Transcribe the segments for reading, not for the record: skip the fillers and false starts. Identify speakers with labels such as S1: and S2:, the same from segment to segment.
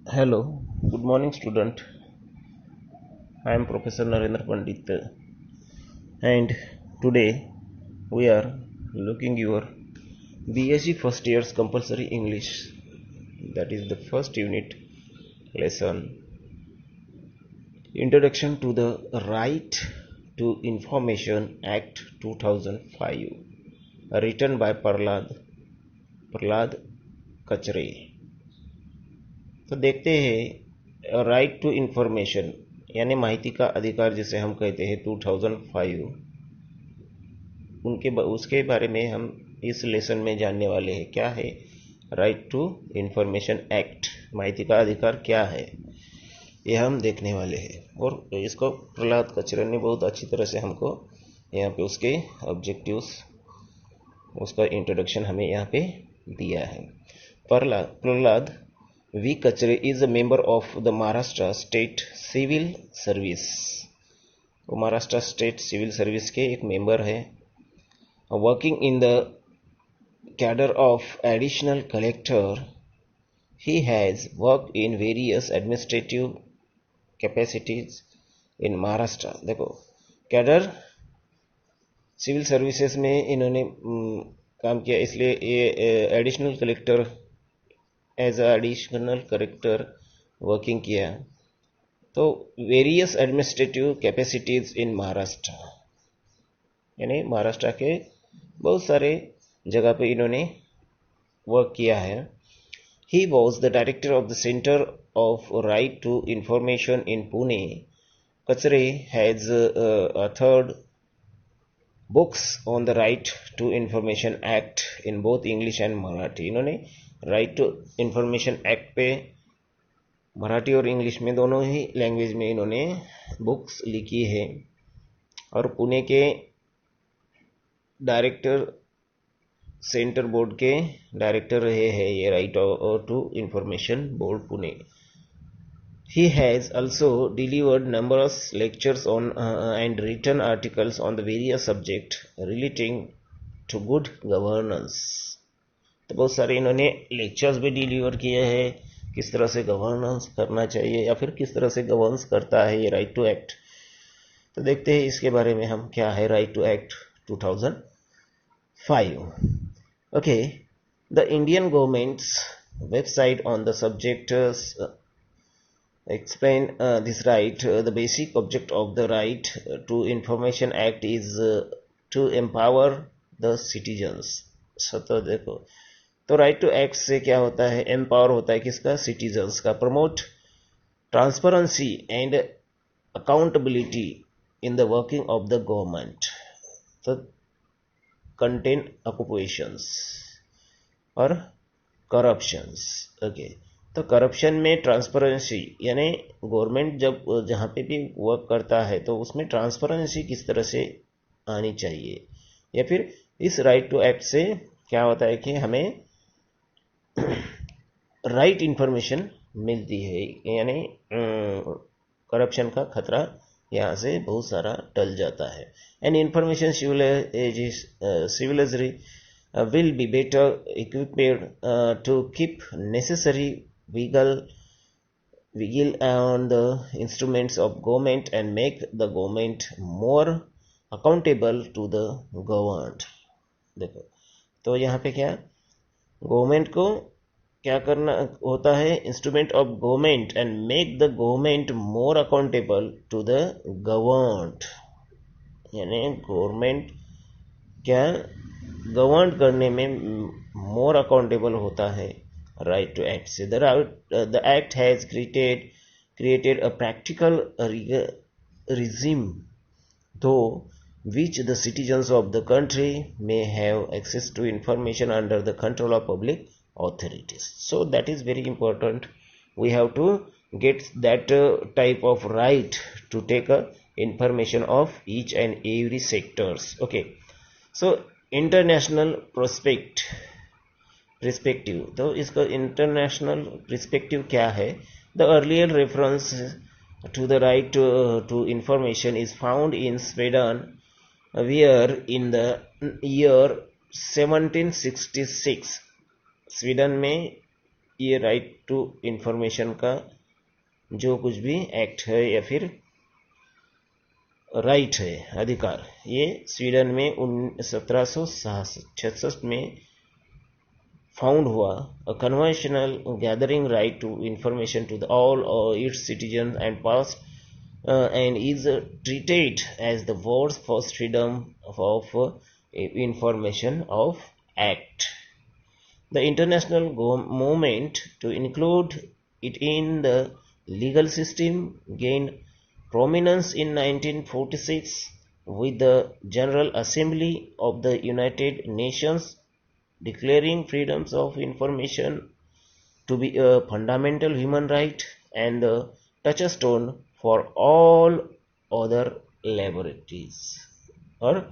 S1: Hello, good morning, student. I am Professor Narendra Pandit, and today we are looking your BSc first year's compulsory English. That is the first unit lesson. Introduction to the Right to Information Act 2005, written by Prahlad Kachre. तो देखते हैं right to information यानी माहिती का अधिकार जिसे हम कहते हैं 2005 उसके बारे में हम इस लेसन में जानने वाले हैं। क्या है राइट टू इंफॉर्मेशन एक्ट, माहिती का अधिकार क्या है, ये हम देखने वाले हैं। और इसको प्रहलाद कचरे ने बहुत अच्छी तरह से हमको यहाँ पे उसके ऑब्जेक्टिव्स, उसका इंट्रोडक्शन हमें यहाँ पे दिया है। Prahlad V. Kachre is a member of the Maharashtra State Civil Service. वो महाराष्ट्र स्टेट सिविल सर्विस के एक मेंबर है। Working in the cadre of additional collector, he has worked in various administrative capacities in Maharashtra. देखो cadre civil services में इन्होंने काम किया, इसलिए ये additional collector as additional collector working किया। तो various administrative capacities in Maharashtra, यानी महाराष्ट्र के बहुत सारे जगह पे इन्होंने वर्क किया है। He was the director of the centre of right to information in Pune. Kachare has authored books on the right to information act in both English and Marathi. इन्होंने राइट टू इंफॉर्मेशन एक्ट पे मराठी और इंग्लिश में दोनों ही language में इन्होंने books लिखी है। और पुणे के डायरेक्टर, सेंटर बोर्ड के डायरेक्टर रहे हैं ये right to information board Pune. He has also delivered numbers lectures on and written articles on the various subject relating to good governance. तो बहुत सारे इन्होंने लेक्चर्स भी डिलीवर किए हैं, किस तरह से गवर्नेंस करना चाहिए या फिर किस तरह से गवर्नेंस करता है ये राइट टू एक्ट। तो देखते हैं इसके बारे में हम क्या है right to act 2005। Okay, the Indian government's website on the subject explain this right. The basic object of the right to information act is to empower the citizens. तो देखो, तो राइट टू एक्ट से क्या होता है, empower होता है किसका, सिटीजन्स का। Promote transparency and accountability in the working of the government. तो कंटेन ऑक्युपेशंस और करप्शंस। ओके, तो करप्शन में ट्रांसपेरेंसी, यानी गवर्नमेंट जब जहाँ पे भी वर्क करता है तो उसमें ट्रांसपेरेंसी किस तरह से आनी चाहिए, या फिर इस राइट टू एक्ट से क्या होता है कि हमें राइट इंफॉर्मेशन मिलती है, यानी करप्शन का खतरा यहाँ से बहुत सारा टल जाता है। एंड इंफॉर्मेशन सिविलाइजरी will be better equipped to keep necessary vigil on the instruments of government and make the government more accountable to the governed। देखो, तो यहाँ पे क्या गवर्नमेंट को क्या करना होता है, instrument of government and make the government more accountable to the governed, यानी गवर्नमेंट क्या गवर्न करने में मोर अकाउंटेबल होता है राइट टू एक्ट से। The act has created a practical regime though which the citizens of the country may have access to information under the control of public authorities. So that is very important. We have to get that type of right to take information of each and every sectors. Okay, so international perspective, तो इसका international perspective क्या है। The earlier reference to the right to information is found in Sweden, where in the year 1766 Sweden में ये right to information का जो कुछ भी एक्ट है या फिर राइट है, अधिकार, ये स्वीडन में 1766 में फाउंड हुआ. A conventional gathering right to information to all its citizen and pass and is treated as the world's first freedom of information of act. The international movement to include it in the legal system gained prominence in 1946 with the General Assembly of the United Nations declaring freedoms of information to be a fundamental human right and the touchstone for all other liberties or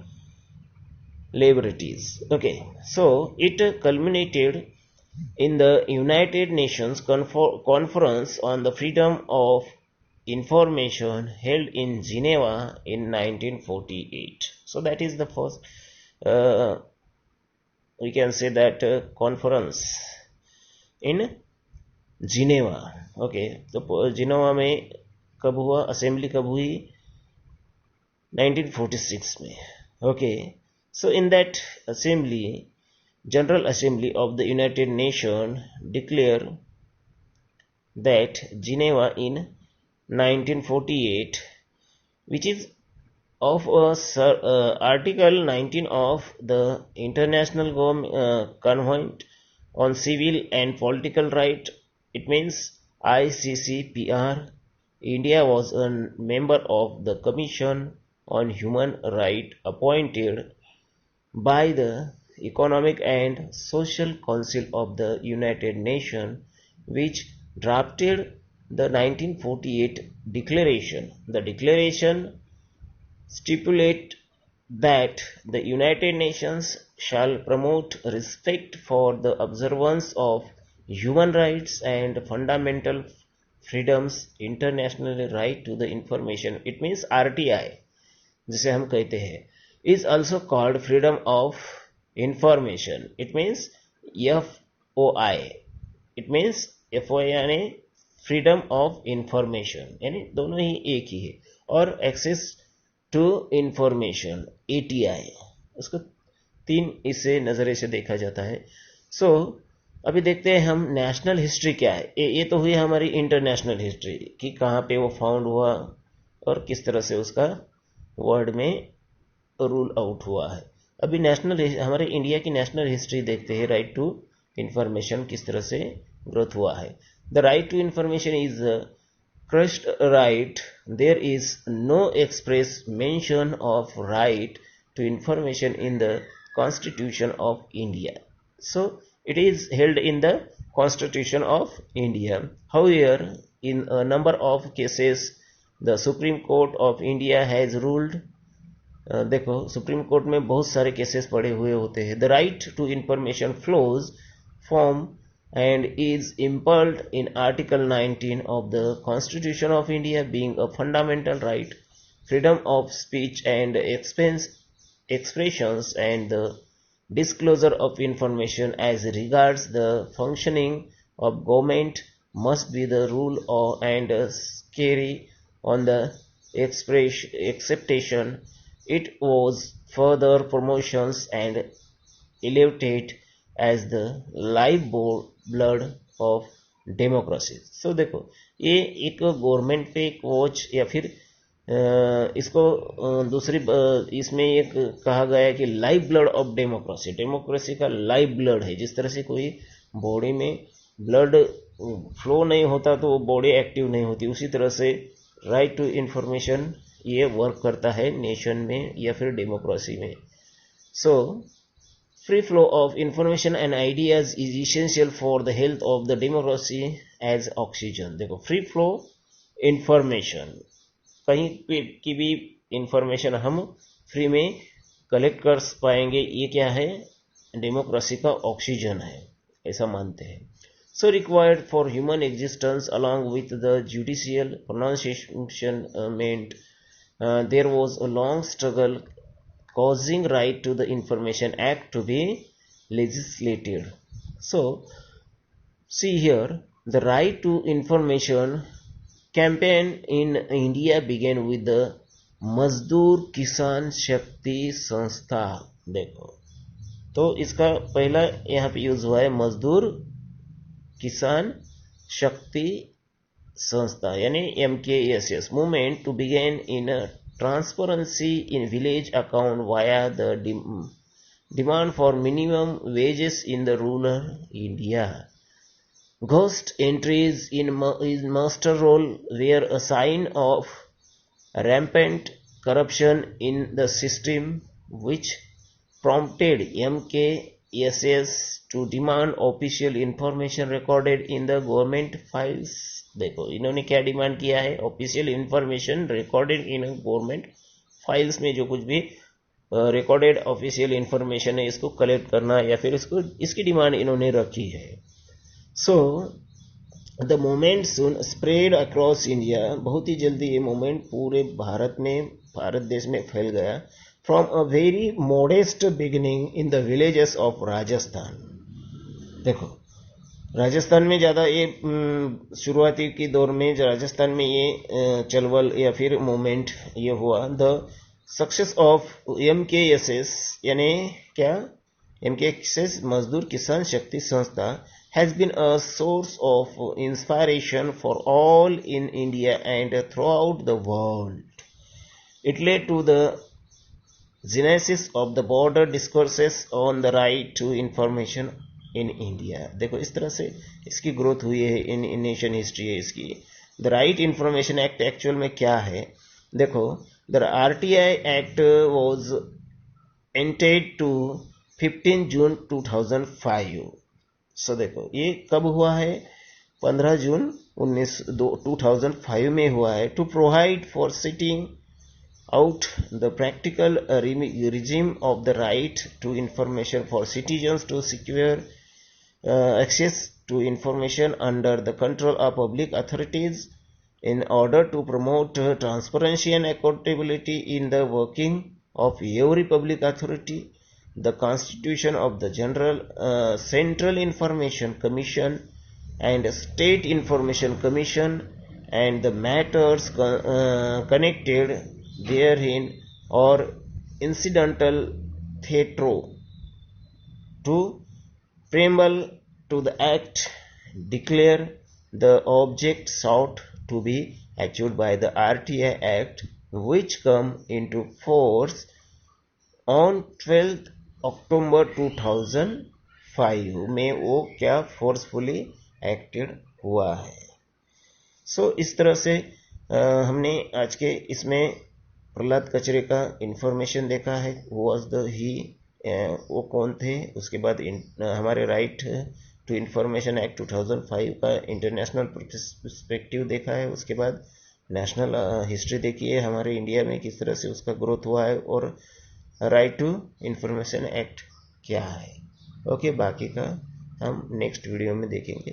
S1: liberties. Okay, so it culminated in the United Nations Conference on the Freedom of Information held in Geneva in 1948. So that is the first, we can say that conference in Geneva. Okay, तो Geneva में कब हुआ, assembly कब हुई, 1946 में. Okay, so in that assembly, general assembly of the United nation declare that Geneva in 1948 which is of Article 19 of the International Convention on Civil and Political Right. It means ICCPR. India was a member of the Commission on Human Rights appointed by the Economic and Social Council of the United Nations, which drafted the 1948 declaration. The declaration stipulates that the United Nations shall promote respect for the observance of human rights and fundamental freedoms, international right to the information. It means RTI, जिसे हम कहते हैं, is also called freedom of information. It means FOI. It means FOI यानी freedom of information, यानी दोनों ही एक ही है. और access to information, ATI, उसको तीन इससे नजरिए से देखा जाता है. सो अभी देखते हैं हम नेशनल हिस्ट्री क्या है. ये तो हुई हमारी इंटरनेशनल हिस्ट्री कि कहाँ पे वो फाउंड हुआ और किस तरह से उसका वर्ल्ड में रूल आउट हुआ है. अभी नेशनल, हमारे इंडिया की नेशनल हिस्ट्री देखते हैं. राइट टू इंफॉर्मेशन किस तरह से ग्रोथ हुआ है. The right to information is crushed right. There is no express mention of right to information in the Constitution of India. So it is held in the Constitution of India. However, in a number of cases, the Supreme Court of India has ruled. देखो, supreme court में बहुत सारे cases पड़े हुए होते हैं. The right to information flows from and is impelled in Article 19 of the Constitution of India, being a fundamental right, freedom of speech and expressions, and the disclosure of information as regards the functioning of government must be the rule and carry on the acceptation. It was further promotions and elevated as the life blood of democracy. So देखो, ये एक government पे एक watch या फिर इसको दूसरी इसमें एक कहा गया है कि life blood of democracy. Democracy का लाइफ ब्लड है. जिस तरह से कोई बॉडी में ब्लड फ्लो नहीं होता तो वो बॉडी एक्टिव नहीं होती, उसी तरह से राइट टू इंफॉर्मेशन ये वर्क करता है नेशन में या फिर डेमोक्रेसी में. सो free flow of information and ideas is essential for the health of the democracy as oxygen. देखो, फ्री फ्लो इंफॉर्मेशन, कहीं पे की भी इंफॉर्मेशन हम फ्री में कलेक्ट कर पाएंगे, ये क्या है, डेमोक्रेसी का ऑक्सीजन है, ऐसा मानते हैं. So required for human existence along with the judicial pronunciation there was a long struggle causing right to the Information Act to be legislated. So See here, the right to information campaign in India began with the मजदूर किसान शक्ति संस्था। देखो, तो इसका पहला यहाँ पे यूज हुआ है मजदूर किसान शक्ति संस्था यानी MKSS movement to begin in transparency in village account via the demand for minimum wages in the rural India. Ghost entries in master roll were a sign of rampant corruption in the system, which prompted MKSS to demand official information recorded in the government files। देखो इन्होंने क्या demand किया है, official information recorded in government files में जो कुछ भी recorded official information है इसको कलेक्ट करना या फिर इसकी डिमांड इन्होंने रखी है। So the movement soon spread across India। बहुत ही जल्दी ये मूवमेंट पूरे भारत देश में फैल गया। From a very modest beginning in the villages of Rajasthan. देखो राजस्थान में ज़्यादा ये शुरुआती की दौर में राजस्थान में ये चलवल या फिर मूवमेंट ये हुआ। द सक्सेस ऑफ MKSS यानी क्या, MKSS मजदूर किसान शक्ति संस्था has been a source of inspiration for all in India and throughout the world. It led to the genesis of the border discourses on the right to information in India। देखो इस तरह से इसकी growth हुई है, इन nation history है इसकी। The right information act actual में क्या है, देखो the RTI act was enacted to 15 June 2005। So देखो ये कब हुआ है, 15 जून 2005 में हुआ है। To provide for setting out the practical regime of the right to information for citizens to secure access to information under the control of public authorities in order to promote transparency and accountability in the working of every public authority। The Constitution of the Central Information Commission and State Information Commission and the matters connected therein or incidental thereto to preamble to the Act declare the object sought to be achieved by the RTI Act, which come into force on 12th अक्टूबर 2005 में वो क्या forcefully acted हुआ है। सो इस तरह से हमने आज के इसमें प्रहलाद कचरे का इंफॉर्मेशन देखा है, वॉज द ही, वो कौन थे। उसके बाद हमारे राइट टू इंफॉर्मेशन एक्ट 2005 का इंटरनेशनल पर्सपेक्टिव देखा है। उसके बाद नेशनल हिस्ट्री देखी है हमारे इंडिया में किस तरह से उसका ग्रोथ हुआ है और राइट टू इंफॉर्मेशन एक्ट क्या है। ओके, बाकी का हम नेक्स्ट वीडियो में देखेंगे।